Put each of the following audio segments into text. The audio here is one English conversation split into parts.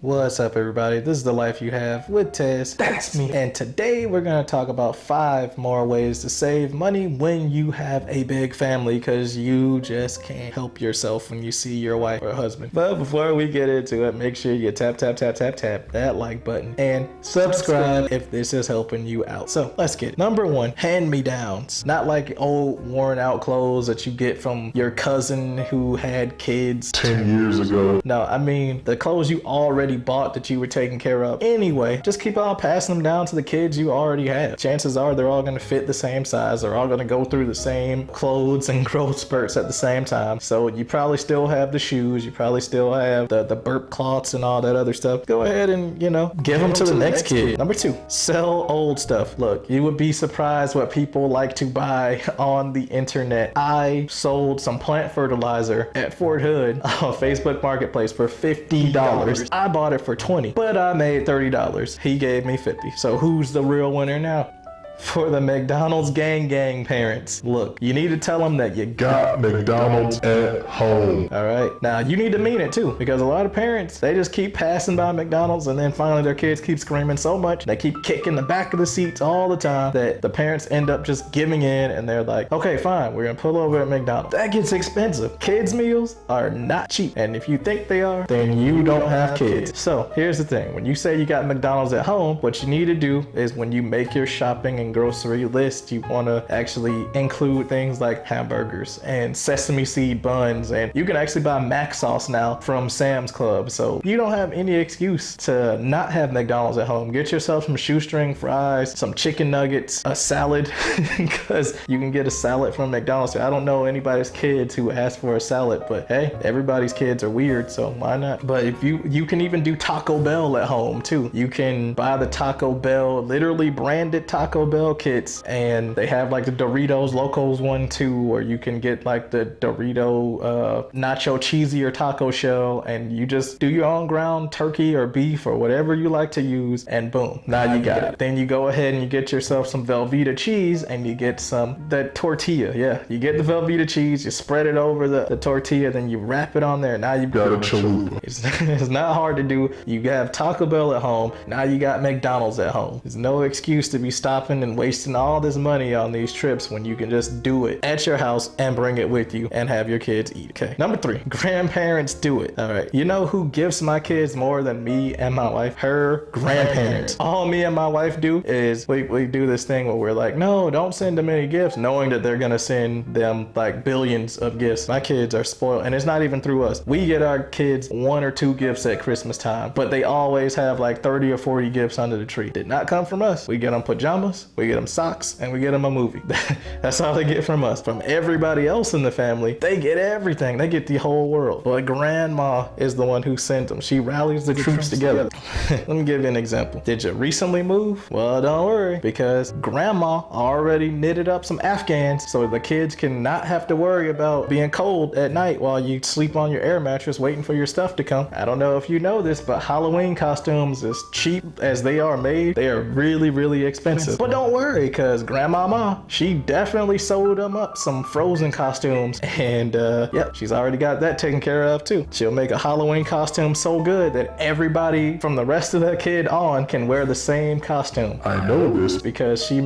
What's up, everybody? This is The Life You Have with Tez. That's me. And today we're going to talk about 5 more ways to save money when you have a big family, because you just can't help yourself when you see your wife or husband. But before we get into it, make sure you tap that like button and subscribe if this is helping you out. So let's get it. Number 1, hand-me-downs. Not like old worn out clothes that you get from your cousin who had kids 10 years ago. No, I mean the clothes you already bought that you were taking care of anyway. Just keep on passing them down to the kids you already have. Chances are they're all going to fit the same size. They're all going to go through the same clothes and growth spurts at the same time. So you probably still have the shoes. You probably still have the burp cloths and all that other stuff. Go ahead and, give them to the next kid. Number 2, sell old stuff. Look, you would be surprised what people like to buy on the internet. I sold some plant fertilizer at Fort Hood on Facebook Marketplace for $50. I bought it for $20, but I made $30. He gave me $50. So who's the real winner now? For the McDonald's gang parents, look, you need to tell them that you Got McDonald's at home. all right. Now you need to mean it too, because a lot of parents, they just keep passing by McDonald's and then finally their kids keep screaming so much, they keep kicking the back of the seats all the time that the parents end up just giving in and they're like, okay, fine, we're gonna pull over at McDonald's. That gets expensive. Kids meals are not cheap, and if you think they are, then you don't have kids. So here's the thing, when you say you got McDonald's at home, what you need to do is when you make your shopping and grocery list, you want to actually include things like hamburgers and sesame seed buns, and you can actually buy mac sauce now from Sam's Club. So you don't have any excuse to not have McDonald's at home. Get yourself some shoestring fries, some chicken nuggets, a salad, because you can get a salad from McDonald's. I don't know anybody's kids who ask for a salad, but hey, everybody's kids are weird, so why not? But if you can even do Taco Bell at home too. You can buy the Taco Bell, literally branded Taco Bell kits, and they have like the Doritos Locos one too, or you can get like the Dorito nacho cheesy or taco shell, and you just do your own ground turkey or beef or whatever you like to use, and boom, now you got it. Then you go ahead and you get yourself some Velveeta cheese, and you get the tortilla. Yeah, you get the Velveeta cheese, you spread it over the tortilla, then you wrap it on there. Now you Got a chalupa. It's not hard to do. You have Taco Bell at home, now you got McDonald's at home. There's no excuse to be stopping and wasting all this money on these trips when you can just do it at your house and bring it with you and have your kids eat. Okay. Number 3, grandparents do it. All right. You know who gifts my kids more than me and my wife? Her grandparents. All me and my wife do is we do this thing where we're like, no, don't send them any gifts, knowing that they're gonna send them like billions of gifts. My kids are spoiled, and it's not even through us. We get our kids 1 or 2 gifts at Christmas time, but they always have like 30 or 40 gifts under the tree. Did not come from us. We get them pajamas, we get them socks, and we get them a movie. That's all they get from us. From everybody else in the family, they get everything. They get the whole world. But grandma is the one who sent them. She rallies the troops together. Let me give you an example. Did you recently move? Well, don't worry, because grandma already knitted up some Afghans so the kids can not have to worry about being cold at night while you sleep on your air mattress waiting for your stuff to come. I don't know if you know this, but Halloween costumes, as cheap as they are made, they are really, really expensive. But don't worry, because grandmama, she definitely sewed them up some Frozen costumes, and yep, she's already got that taken care of too. She'll make a Halloween costume so good that everybody from the rest of the kid on can wear the same costume. I know this because she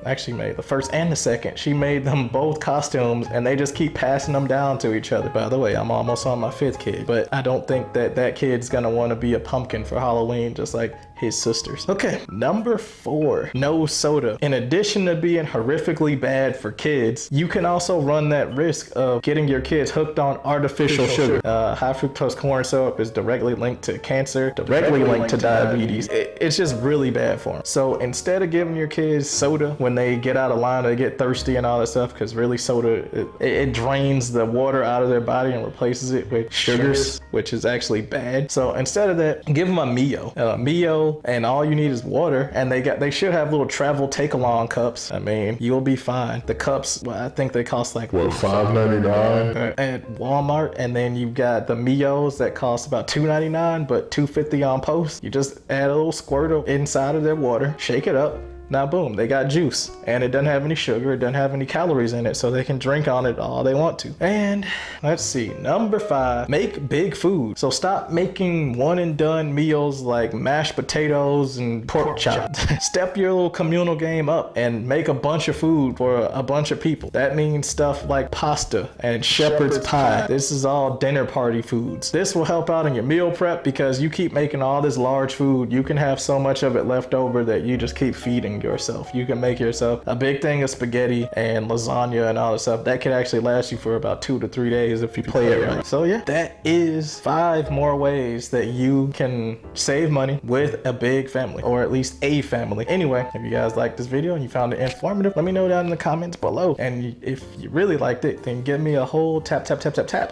actually made the first and the second. She made them both costumes, and they just keep passing them down to each other. By the way, I'm almost on my 5th kid, but I don't think that kid's gonna want to be a pumpkin for Halloween just like his sisters. Okay, number 4, no soda. In addition to being horrifically bad for kids, you can also run that risk of getting your kids hooked on artificial sugar. High fructose corn syrup is directly linked to cancer, directly linked to diabetes. It's just really bad for them. So instead of giving your kids soda when they get out of line, they get thirsty and all that stuff, because really soda, it drains the water out of their body and replaces it with sugars, which is actually bad. So instead of that, give them a Mio. Mio, and all you need is water, and they should have little travel take-along cups. I mean, you'll be fine. The cups, well, I think they cost like what, $5.99 at Walmart, and then you've got the Mios that cost about $2.99, but $2.50 on post. You just add a little squirt inside of their water, shake it up, Now boom, they got juice, and it doesn't have any sugar, it doesn't have any calories in it, so they can drink on it all they want to. And let's see, number 5, make big food. So stop making one and done meals like mashed potatoes and pork chop. Step your little communal game up and make a bunch of food for a bunch of people. That means stuff like pasta and shepherd's pie. This is all dinner party foods. This will help out in your meal prep because you keep making all this large food. You can have so much of it left over that you just keep feeding yourself. You can make yourself a big thing of spaghetti and lasagna and all that stuff. That could actually last you for about 2 to 3 days if you play it right. So yeah, that is 5 more ways that you can save money with a big family, or at least a family. Anyway, if you guys liked this video and you found it informative, let me know down in the comments below. And if you really liked it, then give me a whole tap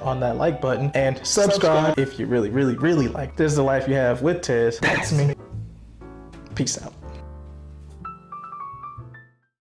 on that like button and subscribe if you really like. This is the life you have with Tez. That's me. Peace out.